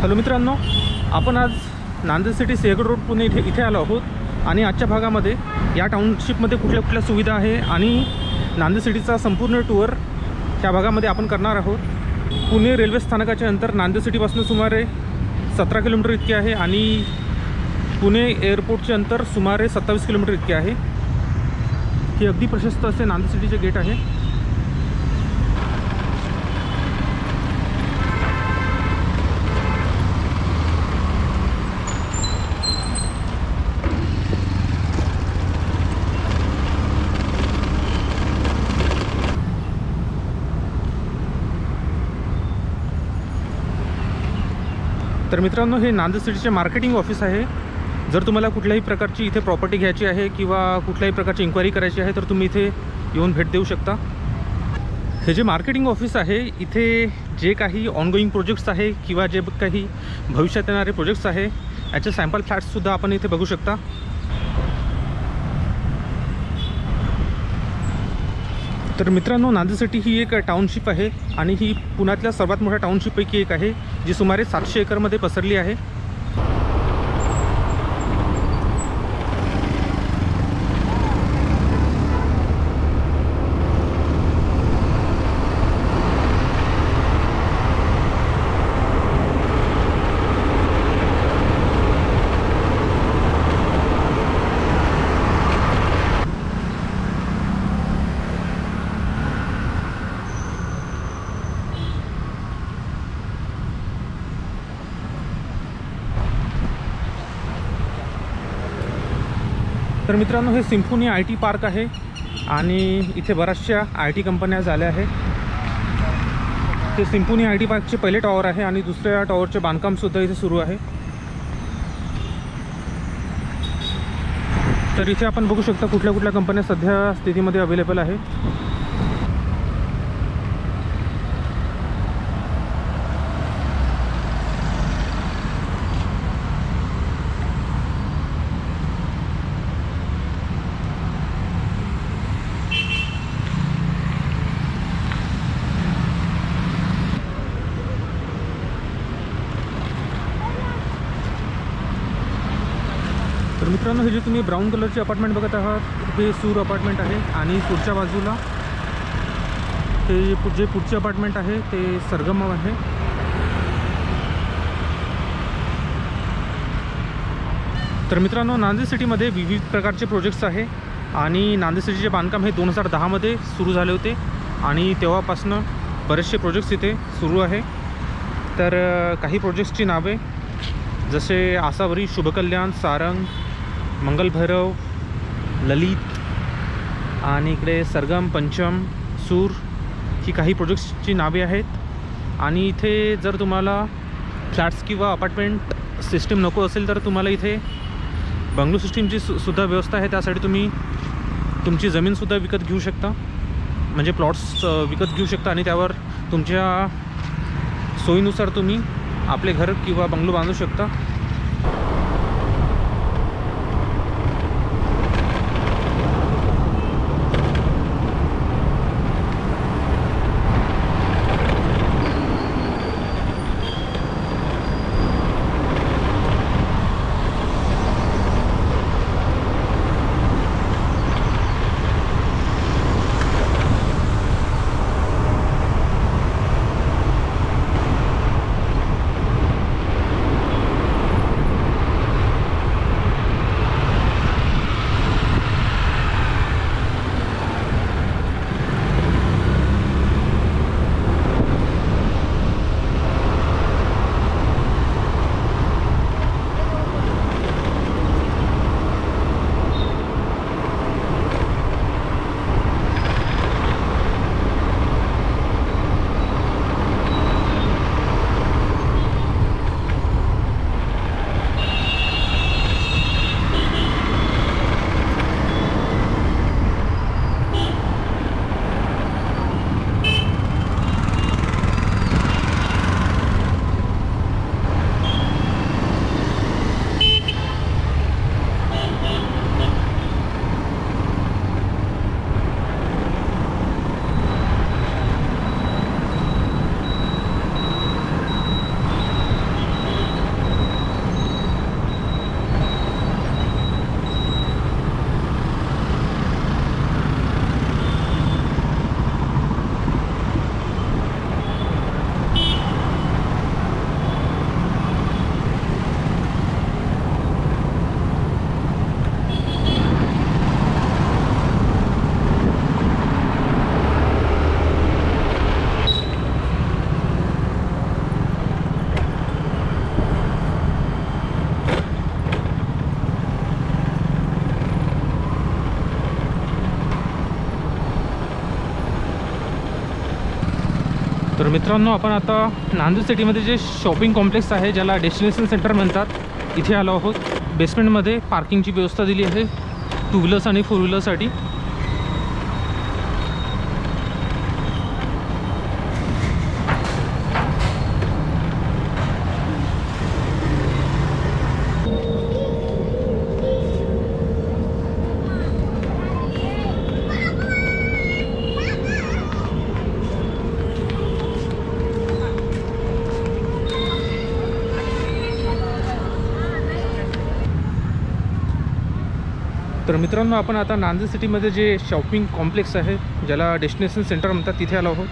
Hello मित्रांनो, आपण आज नांदेड सिटी सिंहगड रोड पुणे इथे आलो आहोत आणि आजच्या भागामध्ये या टाउनशिपमध्ये कुठल्या कुठल्या सुविधा आहे आणि नांदेड सिटीचा संपूर्ण टूर ह्या भागामध्ये आपण करणार आहोत. पुणे रेल्वे स्थानकाचे अंतर नांदेड सिटीपासून सुमारे 17 किलोमीटर इतके आहे आणि पुणे एअरपोर्टचे अंतर सुमारे 27 किलोमीटर इतके आहे. हे अगदी प्रशस्त असे नांदेड सिटीचे गेट आहे. तर मित्रांनो, हे नांदेड सिटीचे मार्केटिंग ऑफिस आहे. जर तुम्हाला कुठल्याही प्रकारची इथे प्रॉपर्टी घ्यायची आहे किंवा कुठल्याही प्रकारची इन्क्वायरी करायची आहे तर तुम्ही इथे येऊन भेट देऊ शकता. हे जे मार्केटिंग ऑफिस आहे, इथे जे काही ऑनगोईंग प्रोजेक्ट्स आहे किंवा जे काही भविष्यात येणारे प्रोजेक्ट्स आहे याचे सॅम्पल फ्लॅट्ससुद्धा आपण इथे बघू शकता. तर मित्रांनो, नांदेड सिटी ही एक टाउनशिप आहे आणि ही पुण्यातल्या सर्वात मोठ्या टाउनशिपपैकी एक आहे, जी सुमारे 700 एकरमध्ये पसरली आहे. तर मित्रांनो, हे सिम्फोनी IT पार्क आहे आणि इथे बऱ्याचशा IT कंपन्या झाल्या आहेत. ते सिम्फोनी IT पार्कचे पहिले टॉवर आहे आणि दुसऱ्या टॉवरचे बांधकामसुद्धा इथे सुरू आहे. तर इथे आपण बघू शकता कुठल्या कुठल्या कंपन्या सध्या स्थितीमध्ये अवेलेबल आहे. तर मित्रांनो, हे जे तुम्ही ब्राऊन कलरचे अपार्टमेंट बघत आहात हे सूर अपार्टमेंट आहे आणि पुढच्या बाजूला हे जे पुढचे अपार्टमेंट आहे ते सरगम आहे. तर मित्रांनो, नांदेड सिटीमध्ये विविध प्रकारचे प्रोजेक्ट्स आहे आणि नांदेड सिटीचे बांधकाम हे 2010मध्ये सुरू झाले होते आणि तेव्हापासून बरेचसे प्रोजेक्ट्स इथे सुरू आहे. तर काही प्रोजेक्ट्सची नावे जसे आसावरी, शुभकल्याण, सारंग, मंगलभैरव, ललित आणि इकडे सरगम, पंचम, सूर ही काही प्रोजेक्ट्सची नावे आहेत. आणि इथे जर तुम्हाला फ्लॅट्स किंवा अपार्टमेंट सिस्टीम नको असेल तर तुम्हाला इथे बंगलो सिस्टीमची सुद्धा व्यवस्था आहे. त्यासाठी तुम्ही तुमची जमीनसुद्धा विकत घेऊ शकता, म्हणजे प्लॉट्स विकत घेऊ शकता आणि त्यावर तुमच्या सोयीनुसार तुम्ही आपले घर किंवा बंगलो बांधू शकता. तर मित्रांनो, आपण आता नांदेड सिटीमध्ये जे शॉपिंग कॉम्प्लेक्स आहे, ज्याला डेस्टिनेशन सेंटर म्हणतात, इथे आलो आहोत. बेसमेंटमध्ये पार्किंगची व्यवस्था दिली आहे 2 व्हीलर्स आणि 4 व्हीलरसाठी. तर मित्रांनो, आपण आता नांदेड सिटीमध्ये जे शॉपिंग कॉम्प्लेक्स आहे, ज्याला डेस्टिनेशन सेंटर म्हणतात, तिथे आलो आहोत.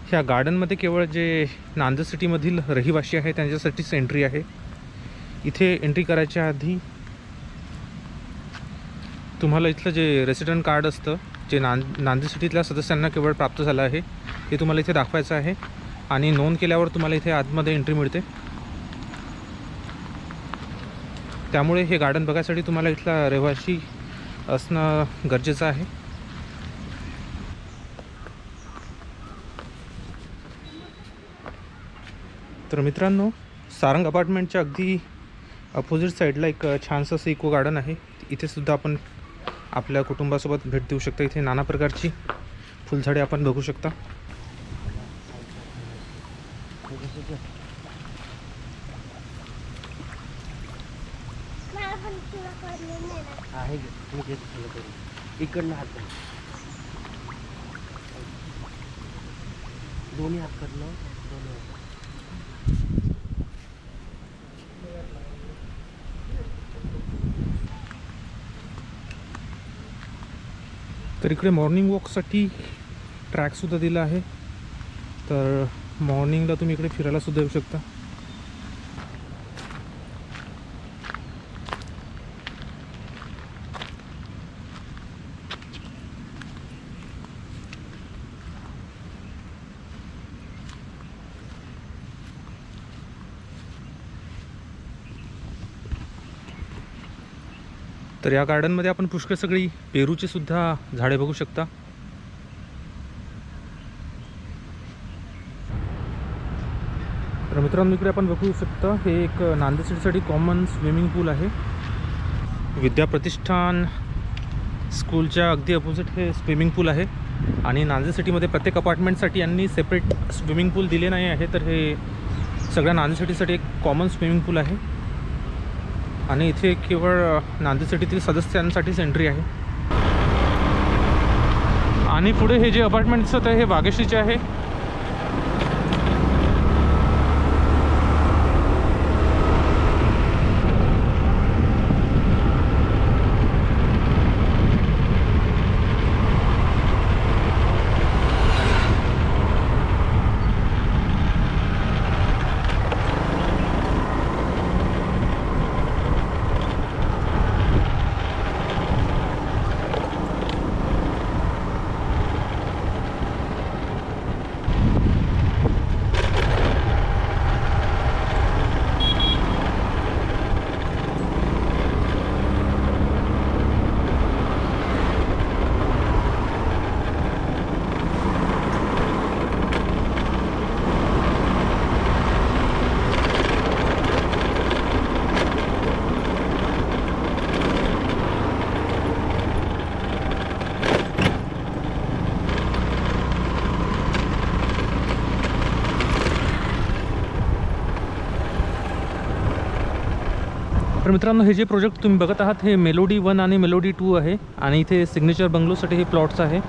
ह्या गार्डनमध्ये केवळ जे नांदेड सिटीमधील रहिवासी आहे त्यांच्यासाठीच एंट्री आहे. इथे एंट्री करायच्या आधी तुम्हाला इथलं जे रेसिडेंट कार्ड असतं, जे नांदेड सिटीतल्या सदस्यांना केवळ प्राप्त झालं आहे, ते तुम्हाला इथे दाखवायचं आहे. आणि नोंद केल्यावर तुम्हाला इथे आतमध्ये एंट्री मिळते. त्यामुळे हे गार्डन बघायसाठी तुम्हाला इथला रहिवासी असणं गरजेचं आहे. तर मित्रांनो, सारंग अपार्टमेंटच्या अगदी अपोजिट साईडला एक छानसं असं इको गार्डन आहे. इथे सुद्धा आपण आपल्या कुटुंबासोबत भेट देऊ शकता. इथे नाना प्रकारची फुलझाडे आपण बघू शकता. इकडनं हात दोन्ही हात करणं तर इकडे मॉर्निंग वॉकसाठी ट्रॅकसुद्धा दिला आहे. तर मॉर्निंगला तुम्ही इकडे फिरायलासुद्धा येऊ शकता. तर या गार्डनमध्ये आपण पुष्कळ सगळी पेरूची सुद्धा झाडे बघू शकता. तर मित्रांनो, इकडे आपण बघू शकता, हे एक नांदेड सिटीसाठी कॉमन स्विमिंग पूल आहे. विद्या प्रतिष्ठान स्कूलच्या अगदी अपोजिट हे स्विमिंग पूल आहे. आणि नांदेड सिटीमध्ये प्रत्येक अपार्टमेंटसाठी यांनी सेपरेट स्विमिंग पूल दिले नाही आहे. तर हे सगळ्या नांदेड सिटीसाठी एक कॉमन स्विमिंग पूल आहे. आणि इथे केवळ नांदेड सिटीतील सदस्यांसाठीच एंट्री आहे. आणि पुढे हे जे अपार्टमेंट दिसत आहे हे भाग्यश्रीचे आहे. तर मित्रांनो हे जे प्रोजेक्ट तुम्ही बघत आहात हे मेलोडी 1 आणि मेलोडी 2 आहे आणि इथे सिग्नेचर बंगलोसाठी हे प्लॉट्स आहे.